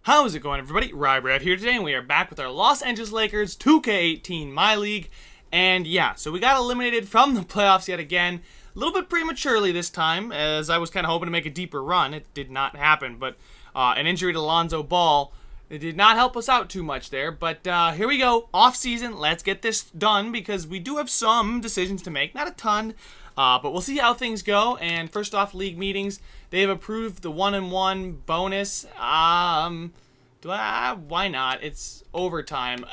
How's it going, everybody? Ryebread here today, and we are back with our Los Angeles Lakers 2K18 MyLeague. And yeah, so we got eliminated from the playoffs yet again. A little bit prematurely this time, as I was kind of hoping to make a deeper run. It did not happen, but an injury to Lonzo Ball, it did not help us out too much there. But here we go, off season. Let's get this done, because we do have some decisions to make. Not a ton, but we'll see how things go. And first off, league meetings. They have approved the 1-and-1 bonus. Why not? It's overtime.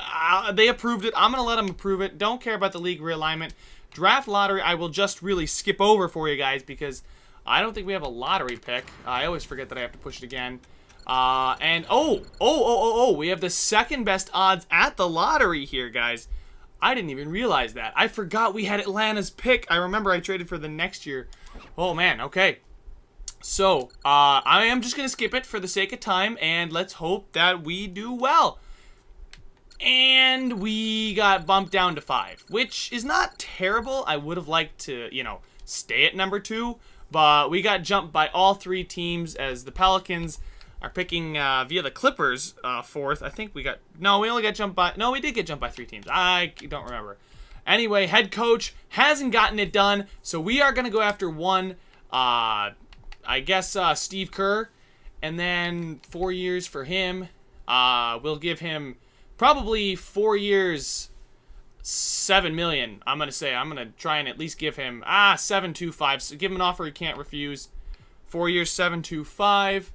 They approved it. I'm going to let them approve it. Don't care about the league realignment. Draft lottery, I will just really skip over for you guys because I don't think we have a lottery pick. I always forget that I have to push it again. We have the second best odds at the lottery here, guys. I didn't even realize that. I forgot we had Atlanta's pick. I remember I traded for the next year. Oh, man. Okay. So, I am just going to skip it for the sake of time, and let's hope that we do well. And we got bumped down to 5, which is not terrible. I would have liked to, stay at number 2, but we got jumped by all 3 teams as the Pelicans are picking via the Clippers 4th. I think we got... No, we only got jumped by... No, we did get jumped by 3 teams. I don't remember. Anyway, head coach hasn't gotten it done, so we are going to go after one... I guess Steve Kerr, and then 4 years for him. We'll give him probably 4 years, $7 million. I'm gonna try and at least give him $725. So give him an offer he can't refuse. 4 years, $725.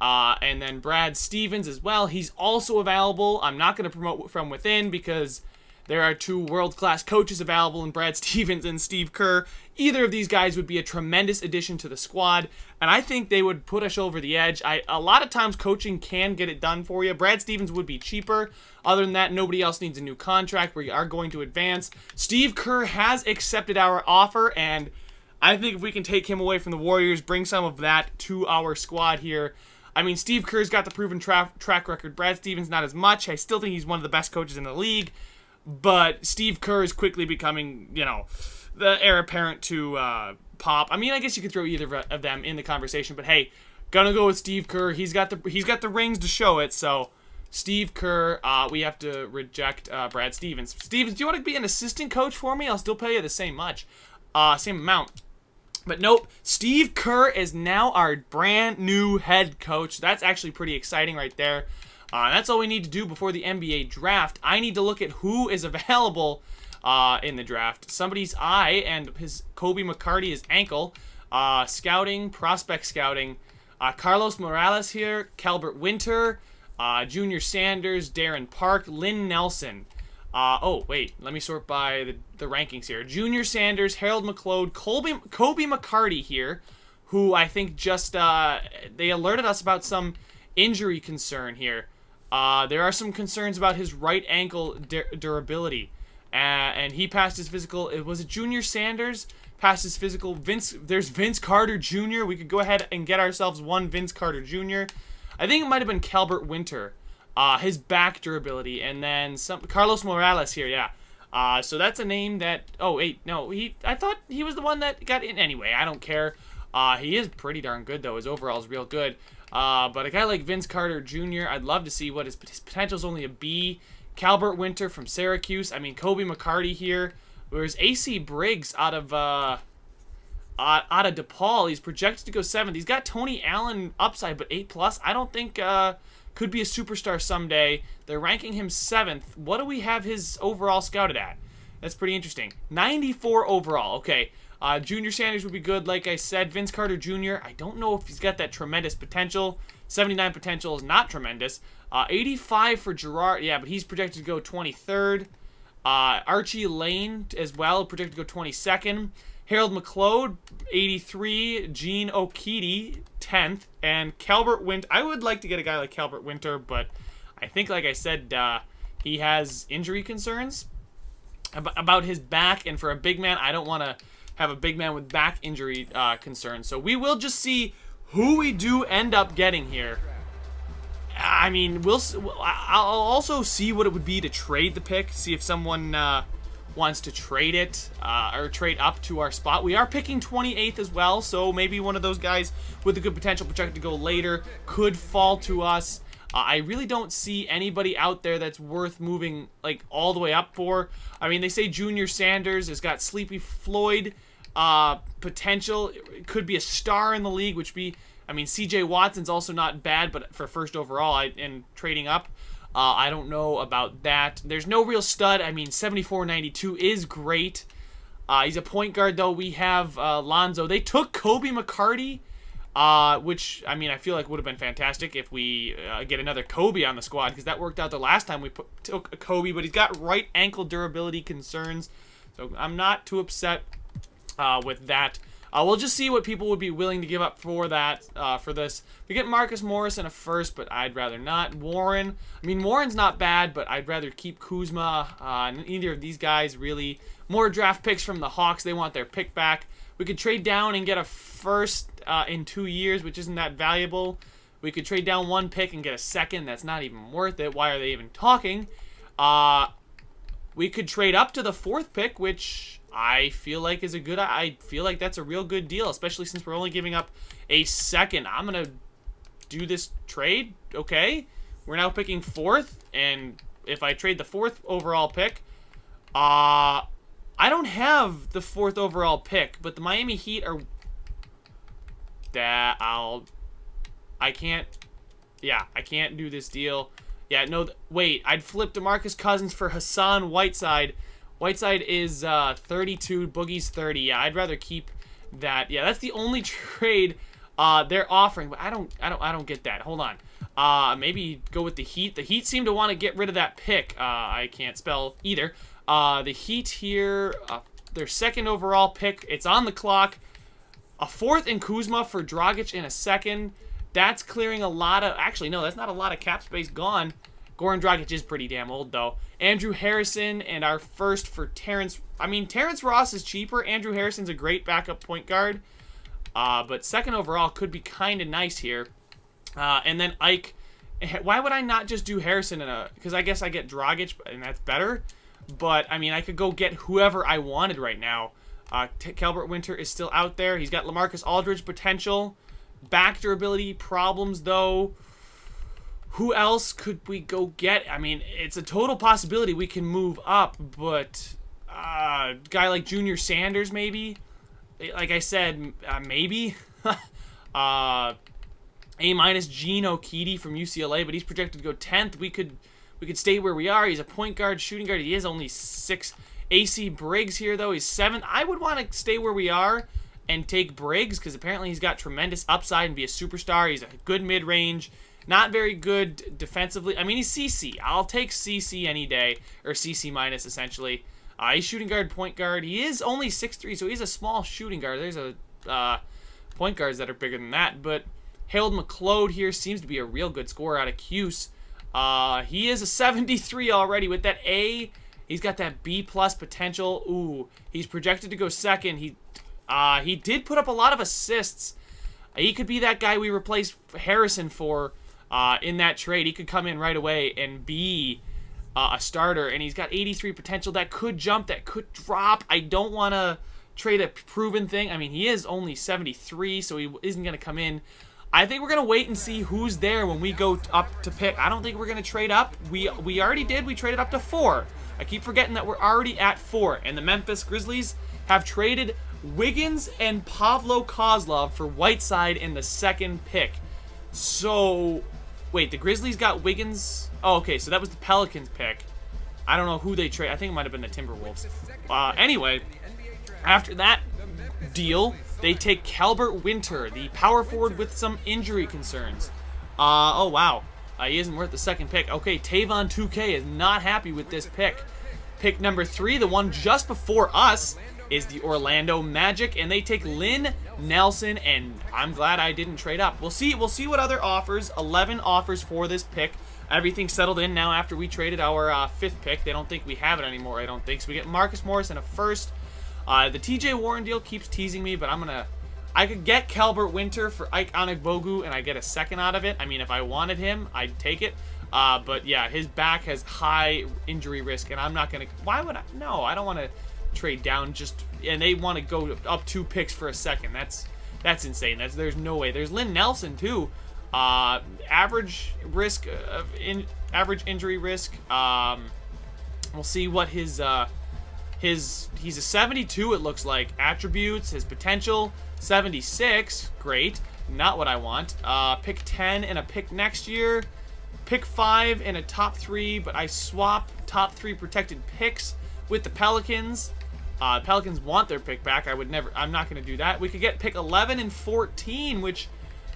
And then Brad Stevens as well. He's also available. I'm not gonna promote from within because there are 2 world-class coaches available in Brad Stevens and Steve Kerr. Either of these guys would be a tremendous addition to the squad, and I think they would put us over the edge. A lot of times coaching can get it done for you. Brad Stevens would be cheaper. Other than that, nobody else needs a new contract. We are going to advance. Steve Kerr has accepted our offer, and I think if we can take him away from the Warriors, bring some of that to our squad here. I mean, Steve Kerr's got the proven track record. Brad Stevens, not as much. I still think he's one of the best coaches in the league. But Steve Kerr is quickly becoming, the heir apparent to Pop. I mean, I guess you could throw either of them in the conversation, but hey, gonna go with Steve Kerr. He's got the rings to show it. So, Steve Kerr, we have to reject Brad Stevens. Stevens, do you want to be an assistant coach for me? I'll still pay you the same amount. But nope, Steve Kerr is now our brand new head coach. That's actually pretty exciting right there. That's all we need to do before the NBA draft. I need to look at who is available in the draft. Somebody's eye and his Kobe McCarty, his ankle. Scouting, prospect scouting. Carlos Morales here, Calbert Winter, Junior Sanders, Darren Park, Lynn Nelson. Let me sort by the rankings here. Junior Sanders, Harold McLeod, Kobe McCarty here, who I think just they alerted us about some injury concern here. There are some concerns about his right ankle durability. And he passed his physical. Was it Junior Sanders? Passed his physical. There's Vince Carter Jr. We could go ahead and get ourselves one Vince Carter Jr. I think it might have been Calbert Winter. His back durability. And then some Carlos Morales here, yeah. So that's a name that... I thought he was the one that got in. Anyway, I don't care. He is pretty darn good, though. His overall is real good. But a guy like Vince Carter Jr., I'd love to see what his potential is. Only a B. Calbert Winter from Syracuse. I mean, Kobe McCarty here. There's AC Briggs out of DePaul. He's projected to go 7th. He's got Tony Allen upside, but 8+. I don't think could be a superstar someday. They're ranking him 7th. What do we have his overall scouted at? That's pretty interesting. 94 overall. Okay. Junior Sanders would be good, like I said. Vince Carter Jr., I don't know if he's got that tremendous potential. 79 potential is not tremendous. 85 for Gerard, yeah, but he's projected to go 23rd. Archie Lane as well, projected to go 22nd. Harold McLeod, 83. Gene Okiti, 10th. And Calbert Winter, I would like to get a guy like Calbert Winter, but I think, like I said, he has injury concerns about his back, and for a big man, I don't want to have a big man with back injury concerns. So we will just see who we do end up getting here. I mean, I'll also see what it would be to trade the pick, see if someone wants to trade it or trade up to our spot. We are picking 28th as well, so maybe one of those guys with a good potential projected to go later could fall to us. I really don't see anybody out there that's worth moving like all the way up for. I mean, they say Junior Sanders has got Sleepy Floyd potential. It could be a star in the league, which be, I mean, CJ Watson's also not bad, but for first overall and trading up, I don't know about that. There's no real stud. I mean, 74.92 is great. He's a point guard, though. We have Lonzo. They took Kobe McCarty, which, I mean, I feel like would have been fantastic if we get another Kobe on the squad, because that worked out the last time we took a Kobe, but he's got right ankle durability concerns, so I'm not too upset with that. We'll just see what people would be willing to give up for that, for this. We get Marcus Morris in a first, but I'd rather not. Warren, I mean, Warren's not bad, but I'd rather keep Kuzma. Neither of these guys really. More draft picks from the Hawks. They want their pick back. We could trade down and get a first in 2 years, which isn't that valuable. We could trade down 1 pick and get a second. That's not even worth it. Why are they even talking? We could trade up to the 4th pick, which I feel like is a good. I feel like that's a real good deal, especially since we're only giving up a second. I'm gonna do this trade. Okay, we're now picking 4th, and if I trade the 4th overall pick, I don't have the 4th overall pick, but the Miami Heat are. I can't do this deal. Yeah, no, wait, I'd flip DeMarcus Cousins for Hassan Whiteside. Whiteside is 32, Boogie's 30. Yeah, I'd rather keep that. Yeah, that's the only trade they're offering, but I don't get that. Hold on. Maybe go with the Heat. The Heat seem to want to get rid of that pick. I can't spell either. The Heat here, their 2nd overall pick. It's on the clock. A 4th in Kuzma for Dragic in a 2nd. That's clearing a lot of... Actually, no, that's not a lot of cap space gone. Goran Dragic is pretty damn old, though. Andrew Harrison and our 1st for Terrence... I mean, Terrence Ross is cheaper. Andrew Harrison's a great backup point guard. But 2nd overall could be kind of nice here. And then Ike... Why would I not just do Harrison in a... Because I guess I get Dragic, and that's better. But, I mean, I could go get whoever I wanted right now. Calvert Winter is still out there. He's got LaMarcus Aldridge potential. Back durability problems, though. Who else could we go get? I mean, it's a total possibility we can move up, but a guy like Junior Sanders, maybe? Like I said, maybe? A- Gene Okiti from UCLA, but he's projected to go 10th. We could stay where we are. He's a point guard, shooting guard. He is only 6. AC Briggs here, though. He's 7th. I would want to stay where we are and take Briggs, because apparently he's got tremendous upside and be a superstar. He's a good mid-range, not very good defensively. I mean, he's CC. I'll take CC any day, or CC minus, essentially. He's shooting guard, point guard. He is only 6'3", so he's a small shooting guard. There's a point guards that are bigger than that, but Harold McLeod here seems to be a real good scorer out of Cuse. He is a 73 already with that A. He's got that B+ potential. Ooh, he's projected to go 2nd. He did put up a lot of assists. He could be that guy we replaced Harrison for in that trade. He could come in right away and be a starter, and he's got 83 potential. That could jump, that could drop. I don't want to trade a proven thing. I mean, he is only 73, so he isn't going to come in. I think we're going to wait and see who's there when we go up to pick. I don't think we're going to trade up. We already did. We traded up to 4. I keep forgetting that we're already at 4, and the Memphis Grizzlies have traded Wiggins and Pavlo Kozlov for Whiteside in the 2nd pick. So, wait, the Grizzlies got Wiggins? Oh, okay, so that was the Pelicans pick. I don't know who they trade. I think it might have been the Timberwolves. Anyway, after that deal, they take Calvert Winter, the power forward with some injury concerns. Oh, wow. He isn't worth the 2nd pick. Okay, Tavon 2K is not happy with this pick. Pick number 3, the one just before us, is the Orlando Magic, and they take Lynn Nelson, and I'm glad I didn't trade up. We'll see what other offers. 11 offers for this pick. Everything's settled in now after we traded our 5th pick. They don't think we have it anymore, I don't think. So we get Marcus Morris in a 1st. The TJ Warren deal keeps teasing me, but I could get Calvert Winter for Ike Anigbogu, and I get a 2nd out of it. I mean, if I wanted him, I'd take it. But yeah, his back has high injury risk, and I'm not going to... Why would I? No, I don't want to trade down and they want to go up 2 picks for a 2nd. That's insane. There's no way. There's Lynn Nelson, too. Average risk of average injury risk. We'll see what his he's a 72, it looks like. Attributes, his potential, 76. Great. Not what I want. Pick 10 and a pick next year. Pick 5 and a top 3, but I swap top 3 protected picks with the Pelicans. Pelicans want their pick back. I'm not going to do that. We could get pick 11 and 14, which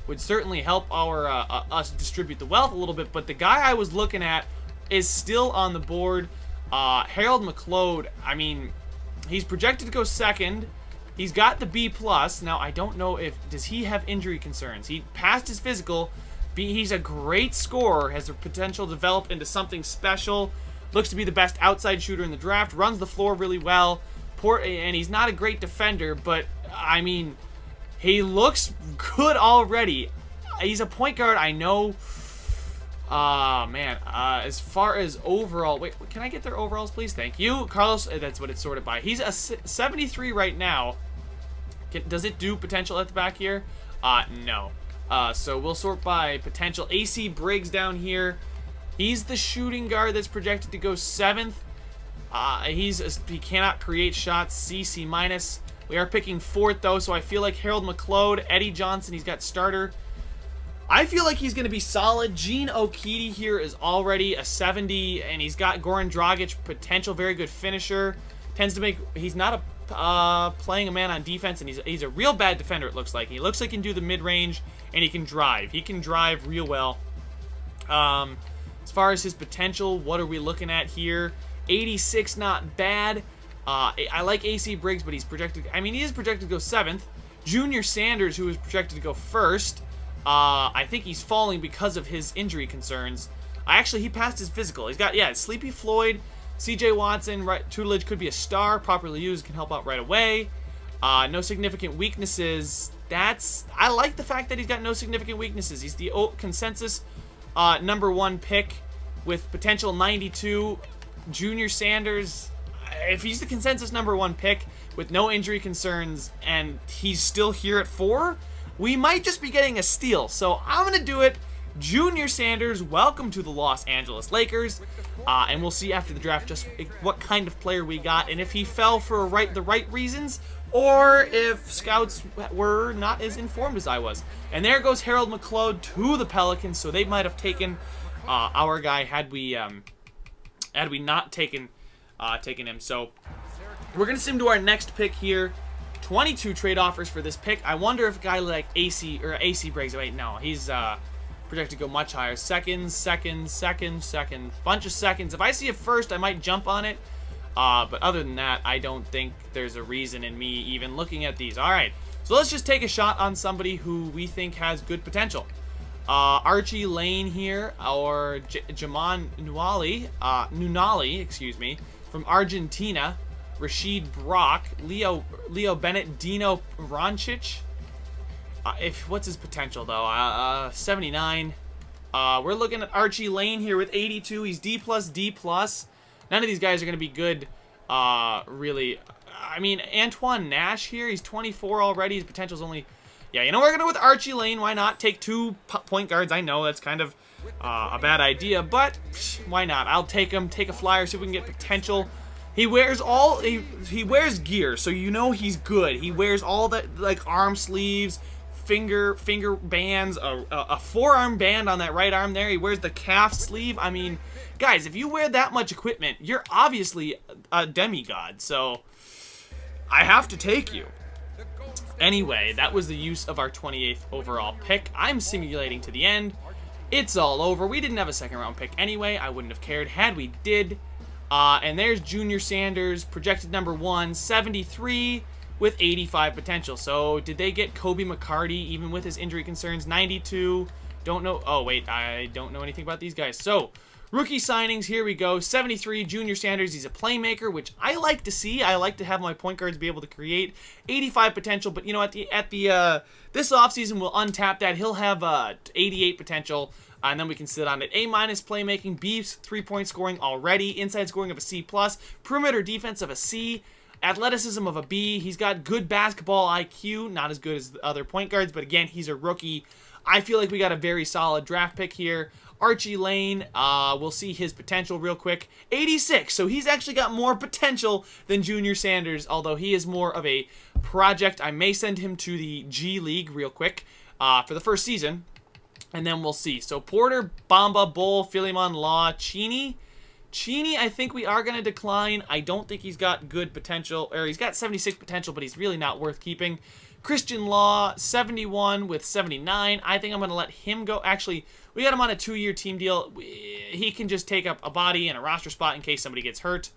would certainly help us distribute the wealth a little bit. But the guy I was looking at is still on the board. Harold McLeod, I mean, he's projected to go second. He's got the B+. Now, I don't know does he have injury concerns? He passed his physical. He's a great scorer, has the potential to develop into something special. Looks to be the best outside shooter in the draft. Runs the floor really well. And he's not a great defender, but, I mean, he looks good already. He's a point guard, I know. Man, as far as overall, wait, can I get their overalls, please? Thank you. Carlos, that's what it's sorted by. He's a 73 right now. Does it do potential at the back here? No. So we'll sort by potential. AC Briggs down here. He's the shooting guard that's projected to go 7th. He cannot create shots. C minus. We are picking 4th though, so I feel like Harold McLeod, Eddie Johnson, he's got starter. I feel like he's going to be solid. Gene Okiti here is already a 70, and he's got Goran Dragic potential, very good finisher. Tends to make, he's not playing a man on defense, and he's a real bad defender, it looks like. He looks like he can do the mid-range, and he can drive. He can drive real well. As far as his potential, what are we looking at here? 86, not bad. I like AC Briggs, but he's projected, I mean, he is projected to go 7th. Junior Sanders, who is projected to go 1st. I think he's falling because of his injury concerns. Actually, he passed his physical. He's got, Sleepy Floyd, CJ Watson, tutelage could be a star, properly used, can help out right away. No significant weaknesses. I like the fact that he's got no significant weaknesses. He's the consensus number 1 pick with potential 92. Junior Sanders, if he's the consensus number 1 pick with no injury concerns and he's still here at 4, we might just be getting a steal. So I'm going to do it. Junior Sanders, welcome to the Los Angeles Lakers. And we'll see after the draft just what kind of player we got and if he fell for the right reasons or if scouts were not as informed as I was. And there goes Harold McLeod to the Pelicans. So they might have taken our guy had we not taken him. So we're going to sim to our next pick here. 22 trade offers for this pick. I wonder if a guy like AC Briggs, wait, no, he's projected to go much higher. Second. Bunch of seconds. If I see it first, I might jump on it. But other than that, I don't think there's a reason in me even looking at these. All right, so let's just take a shot on somebody who we think has good potential. Archie Lane here, or Jaman Nunali, excuse me, from Argentina. Rashid Brock, Leo Bennett, Dino Roncic. What's his potential though? 79. We're looking at Archie Lane here with 82. He's D+. None of these guys are going to be good. Really. I mean, Antoine Nash here. He's 24 already. His potential's only. Yeah, you know we're going to go with Archie Lane. Why not take 2 point guards? I know that's kind of a bad idea, but why not? I'll take him. Take a flyer. See if we can get potential. He wears he wears gear, so you know he's good. He wears all that, like arm sleeves, finger bands, a forearm band on that right arm there. He wears the calf sleeve. I mean, guys, if you wear that much equipment, you're obviously a demigod. So I have to take you. Anyway, that was the use of our 28th overall pick. I'm simulating to the end. It's all over. We didn't have a second round pick anyway. I wouldn't have cared had we did. And there's Junior Sanders, projected number 1, 73 with 85 potential. So did they get Kobe McCarty even with his injury concerns? 92. Don't know. Oh, wait. I don't know anything about these guys. So rookie signings. Here we go. 73, Junior Sanders. He's a playmaker, which I like to see. I like to have my point guards be able to create. 85 potential. But, you know, this offseason, we'll untap that. He'll have 88 potential. And then we can sit on it. A- playmaking, B 3-point scoring already, inside scoring of a C+, perimeter defense of a C, athleticism of a B. He's got good basketball IQ, not as good as the other point guards, but again, he's a rookie. I feel like we got a very solid draft pick here. Archie Lane, we'll see his potential real quick. 86, so he's actually got more potential than Junior Sanders, although he is more of a project. I may send him to the G League real quick for the first season, and then we'll see. So Porter, Bamba, Bull, Philemon, Law, Cheney, I think we are going to decline. I don't think he's got good potential, or he's got 76 potential, but he's really not worth keeping. Christian Law, 71 with 79. I think I'm going to let him go. Actually, we got him on a 2-year team deal. He can just take up a body and a roster spot in case somebody gets hurt.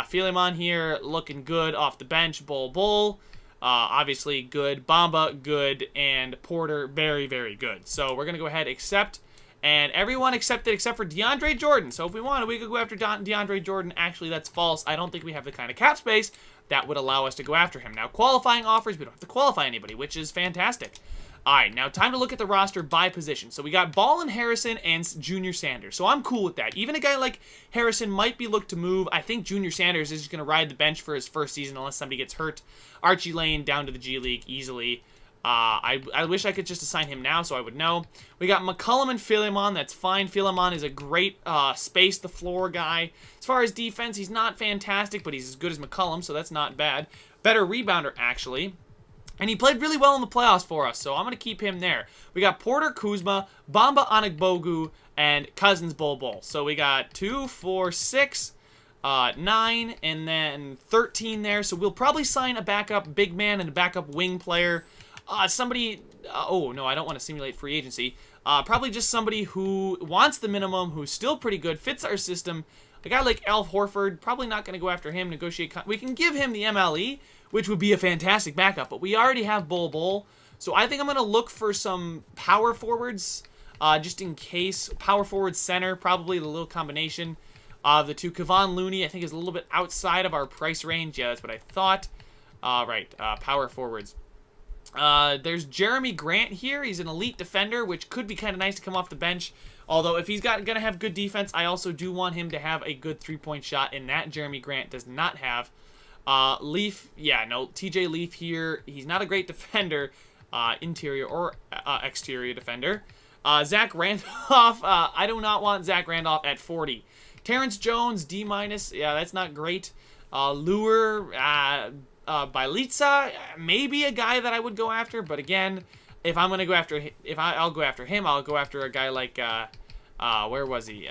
Philemon here, looking good off the bench. Bull. Obviously good. Bamba, good. And Porter, very, very good. So we're going to go ahead and accept. And everyone accepted except for DeAndre Jordan. So if we wanted, we could go after DeAndre Jordan. Actually, that's false. I don't think we have the kind of cap space that would allow us to go after him. Now, qualifying offers, we don't have to qualify anybody, which is fantastic. All right, now time to look at the roster by position. So we got Ball and Harrison and Junior Sanders. So I'm cool with that. Even a guy like Harrison might be looked to move. I think Junior Sanders is just going to ride the bench for his first season unless somebody gets hurt. Archie Lane down to the G League easily. I wish I could just assign him now so I would know. We got McCullum and Philemon. That's fine. Philemon is a great space the floor guy. As far as defense, he's not fantastic, but he's as good as McCullum, so that's not bad. Better rebounder, actually. And he played really well in the playoffs for us, so I'm going to keep him there. We got Porter, Kuzma, Bamba, Anigbogu, and Cousins, Bull. So we got 2, 4, 6, 9, and then 13 there. So we'll probably sign a backup big man and a backup wing player. Somebody, oh no, I don't want to simulate free agency. Probably just somebody who wants the minimum, who's still pretty good, fits our system. A guy like Al Horford, probably not going to go after him, negotiate. We can give him the MLE, which would be a fantastic backup, but we already have Bull. So I think I'm going to look for some power forwards, just in case. Power forward center, probably the little combination of the two. Kevon Looney, I think, is a little bit outside of our price range. Yeah, that's what I thought. Right, power forwards. There's Jeremy Grant here. He's an elite defender, which could be kind of nice to come off the bench. Although, if he's gonna have good defense, I also do want him to have a good three-point shot, and that Jeremy Grant does not have. Leaf, yeah, no, TJ Leaf here. He's not a great defender, interior or exterior defender. Zach Randolph, I do not want Zach Randolph at 40. Terrence Jones, D-, yeah, that's not great. Lure, Bielitsa, maybe a guy that I would go after, but again, if I'm gonna go after, I'll go after him, I'll go after a guy like, where was he?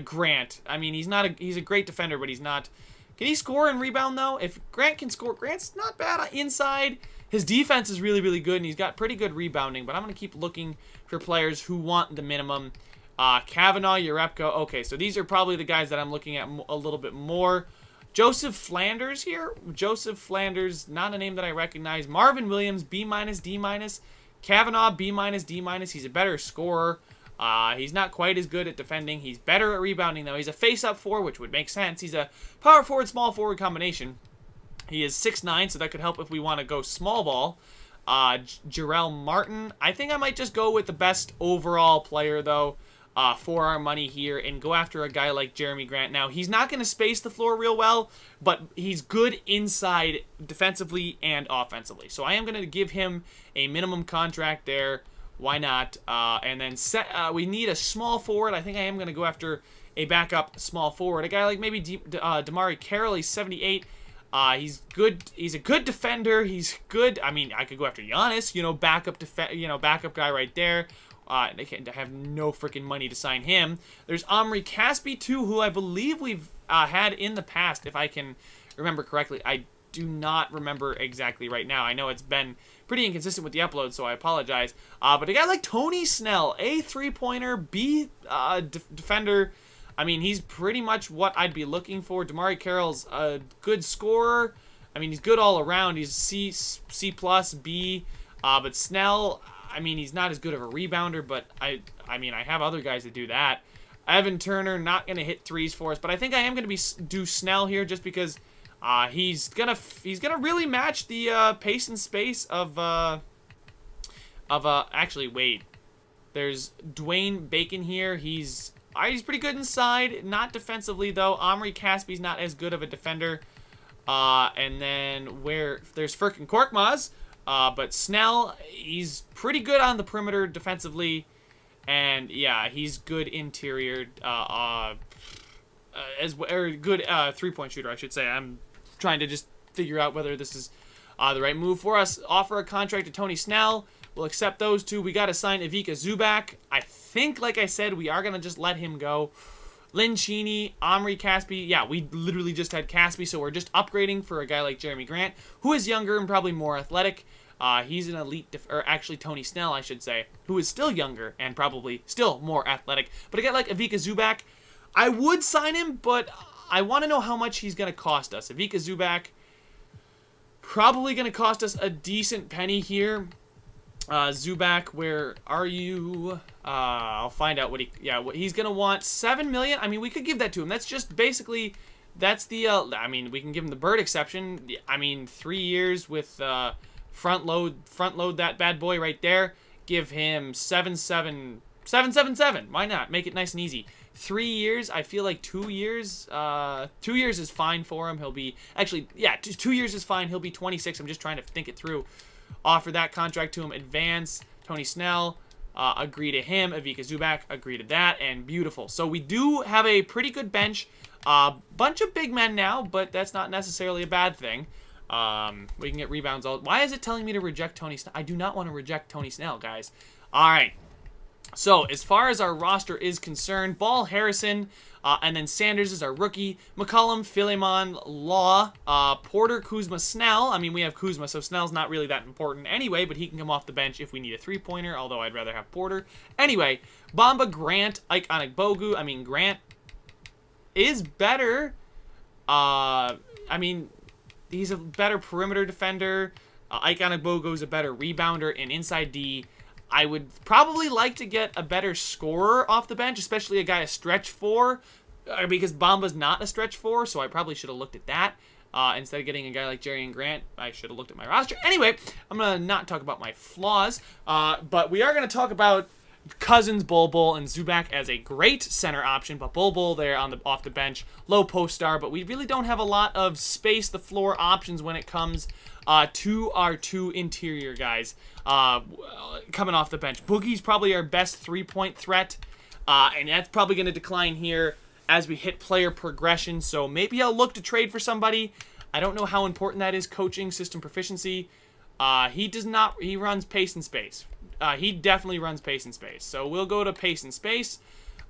Grant. I mean, he's a great defender, but he's not. Can he score and rebound though? If Grant can score, Grant's not bad inside. His defense is really, really good, and he's got pretty good rebounding. But I'm gonna keep looking for players who want the minimum. Kavanaugh, Urepko. Okay, so these are probably the guys that I'm looking at a little bit more. Joseph Flanders here. Joseph Flanders, not a name that I recognize. Marvin Williams, B-, D-. Kavanaugh, B-, D-. He's a better scorer. He's not quite as good at defending. He's better at rebounding, though. He's a face-up forward, which would make sense. He's a power forward, small forward combination. He is 6'9", so that could help if we want to go small ball. Jarrell Martin. I think I might just go with the best overall player, though, for our money here and go after a guy like Jeremy Grant. Now, he's not going to space the floor real well, but he's good inside defensively and offensively. So I am going to give him a minimum contract there. Why not? And then we need a small forward. I think I am going to go after a backup small forward. A guy like maybe Damari Carroll. He's 78. He's good. He's a good defender. He's good. I mean, I could go after Giannis. Backup guy right there. I have no freaking money to sign him. There's Omri Caspi too, who I believe we've had in the past, if I can remember correctly. I do not remember exactly right now. I know it's been pretty inconsistent with the upload, so I apologize. But a guy like Tony Snell, A, three-pointer, B, defender. I mean, he's pretty much what I'd be looking for. Damari Carroll's a good scorer. I mean, he's good all around. He's C plus, B. But Snell, I mean, he's not as good of a rebounder, but I mean, I have other guys that do that. Evan Turner, not going to hit threes for us, but I think I am going to do Snell here just because he's gonna really match the pace and space of actually, wait. There's Dwayne Bacon here. He's pretty good inside, not defensively though. Omri Caspi's not as good of a defender. And then there's Furkan Korkmaz. But Snell, he's pretty good on the perimeter defensively. And, yeah, he's good interior, good three-point shooter, I should say. I'm trying to just figure out whether this is the right move for us. Offer a contract to Tony Snell. We'll accept those two. We got to sign Ivica Zubac. I think, like I said, we are going to just let him go. Lynn Cheney, Omri Caspi. Yeah, we literally just had Caspi, so we're just upgrading for a guy like Jeremy Grant, who is younger and probably more athletic. He's an elite, or actually Tony Snell, I should say, who is still younger and probably still more athletic. But a guy like Ivica Zubac, I would sign him, but I want to know how much he's going to cost us. Ivica Zubac, probably going to cost us a decent penny here. Zubac, where are you? I'll find out what he's going to want. $7 million. I mean, we could give that to him. That's just basically, that's the, I mean, we can give him the bird exception. I mean, 3 years with, front load that bad boy right there. Give him 777. Why not? Make it nice and easy. 3 years. I feel like 2 years. 2 years is fine for him. He'll be actually, yeah, 2 years is fine. He'll be 26. I'm just trying to think it through. Offer that contract to him. Advance. Tony Snell. Agree to him. Ivica Zubac. Agree to that. And beautiful. So we do have a pretty good bench. Bunch of big men now, but that's not necessarily a bad thing. We can get rebounds. Why is it telling me to reject Tony Snell? I do not want to reject Tony Snell, guys. All right. So, as far as our roster is concerned, Ball, Harrison, and then Sanders is our rookie. McCollum, Philemon, Law, Porter, Kuzma, Snell. I mean, we have Kuzma, so Snell's not really that important anyway, but he can come off the bench if we need a three-pointer, although I'd rather have Porter. Anyway, Bamba, Grant, Ike Onigbogu. I mean, Grant is better. I mean, he's a better perimeter defender. Ike Onigbogu is a better rebounder and inside D. I would probably like to get a better scorer off the bench, especially a guy a stretch 4, because Bamba's not a stretch 4, so I probably should have looked at that. Instead of getting a guy like Jerry and Grant, I should have looked at my roster. Anyway, I'm going to not talk about my flaws, but we are going to talk about Cousins, Bol, and Zubac as a great center option, but Bol there off the bench, low post star, but we really don't have a lot of space the floor options when it comes to our two interior guys coming off the bench. Boogie's probably our best three-point threat, and that's probably going to decline here as we hit player progression, so maybe I'll look to trade for somebody. I don't know how important that is, coaching, system proficiency. He runs pace and space. He definitely runs pace and space, so we'll go to pace and space.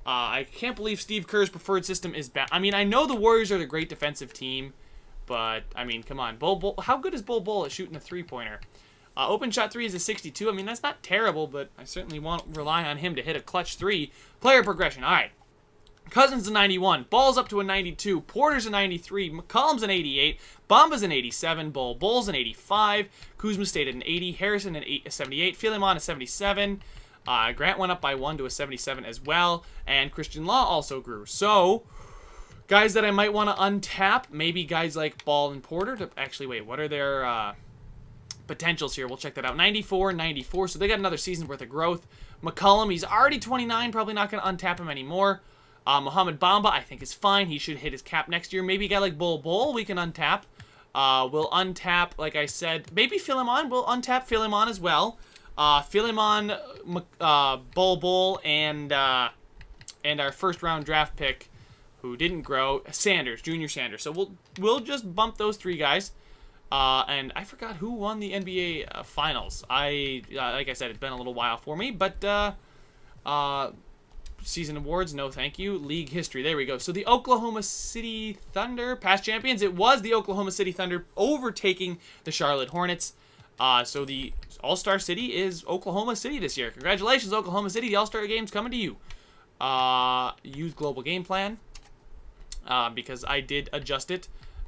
I can't believe Steve Kerr's preferred system is bad. I mean, I know the Warriors are the great defensive team, but, I mean, come on. Bol, how good is Bol at shooting a three-pointer? Open shot 3 is a 62. I mean, that's not terrible, but I certainly won't rely on him to hit a clutch 3. Player progression. All right. Cousins a 91. Ball's up to a 92. Porter's a 93. McCollum's an 88. Bamba's an 87. Bol's an 85. Kuzma stayed at an 80. Harrison a 78. Philemon a 77. Grant went up by 1 to a 77 as well. And Christian Law also grew. So, guys that I might want to untap, maybe guys like Ball and Porter. Actually, wait, what are their potentials here? We'll check that out. 94, 94, so they got another season's worth of growth. McCollum, he's already 29, probably not going to untap him anymore. Mohamed Bamba, I think is fine. He should hit his cap next year. Maybe a guy like Bol, we can untap. We'll untap, like I said, maybe Philemon. We'll untap Philemon as well. Philemon, Bol, and our first-round draft pick, who didn't grow, Sanders, Junior Sanders. So we'll just bump those 3 guys. And I forgot who won the NBA Finals. Like I said, it's been a little while for me, but season awards, no thank you. League history, there we go. So the Oklahoma City Thunder, past champions. It was the Oklahoma City Thunder overtaking the Charlotte Hornets. So the All-Star City is Oklahoma City this year. Congratulations, Oklahoma City. The All-Star Game's coming to you. Use global game plan. Because I did adjust it.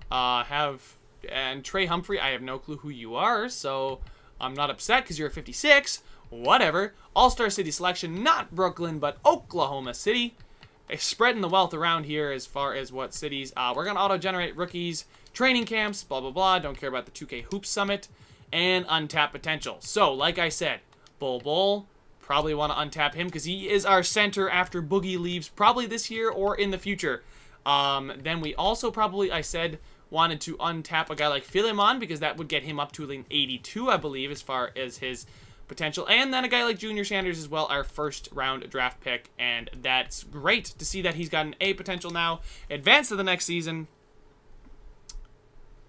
And Trey Humphrey, I have no clue who you are, so I'm not upset because you're a 56. Whatever. All-Star City selection, not Brooklyn, but Oklahoma City. Spreading the wealth around here as far as what cities. We're going to auto-generate rookies, training camps, blah, blah, blah. Don't care about the 2K Hoops Summit. And untap potential. So, like I said, Bol, probably want to untap him because he is our center after Boogie leaves, probably this year or in the future. Then we also probably, I said, wanted to untap a guy like Philemon because that would get him up to an 82, I believe, as far as his potential. And then a guy like Junior Sanders as well, our first round draft pick. And that's great to see that he's got an A potential now. Advance to the next season.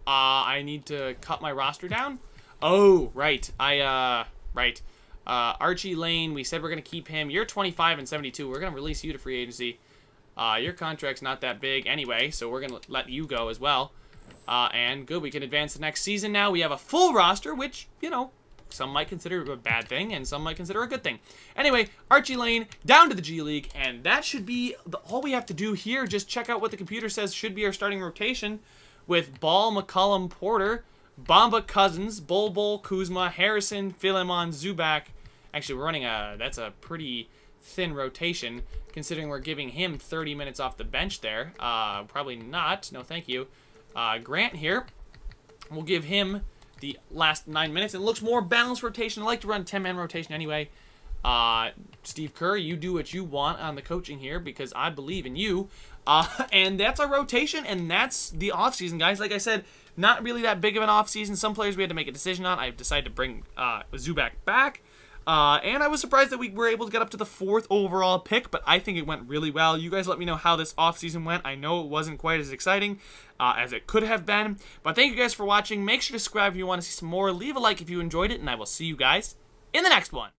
I need to cut my roster down. Oh, right. Right. Archie Lane, we said we're going to keep him. You're 25 and 72. We're going to release you to free agency. Your contract's not that big anyway, so we're going to let you go as well. And good, we can advance the next season now. We have a full roster, which, you know, some might consider a bad thing, and some might consider a good thing. Anyway, Archie Lane, down to the G League, and that should be all we have to do here. Just check out what the computer says should be our starting rotation with Ball, McCullum, Porter, Bomba, Cousins, Bol, Kuzma, Harrison, Philemon, Zubac. Actually, we're running that's a pretty thin rotation, considering we're giving him 30 minutes off the bench there. Probably not. No, thank you. Grant here. We'll give him the last 9 minutes. It looks more balanced rotation. I like to run 10-man rotation anyway. Steve Kerr, you do what you want on the coaching here because I believe in you. And that's our rotation, and that's the offseason, guys. Like I said, not really that big of an offseason. Some players we had to make a decision on. I decided to bring Zubac back. And I was surprised that we were able to get up to the 4th overall pick, but I think it went really well. You guys let me know how this offseason went. I know it wasn't quite as exciting as it could have been, but thank you guys for watching. Make sure to subscribe if you want to see some more. Leave a like if you enjoyed it, and I will see you guys in the next one.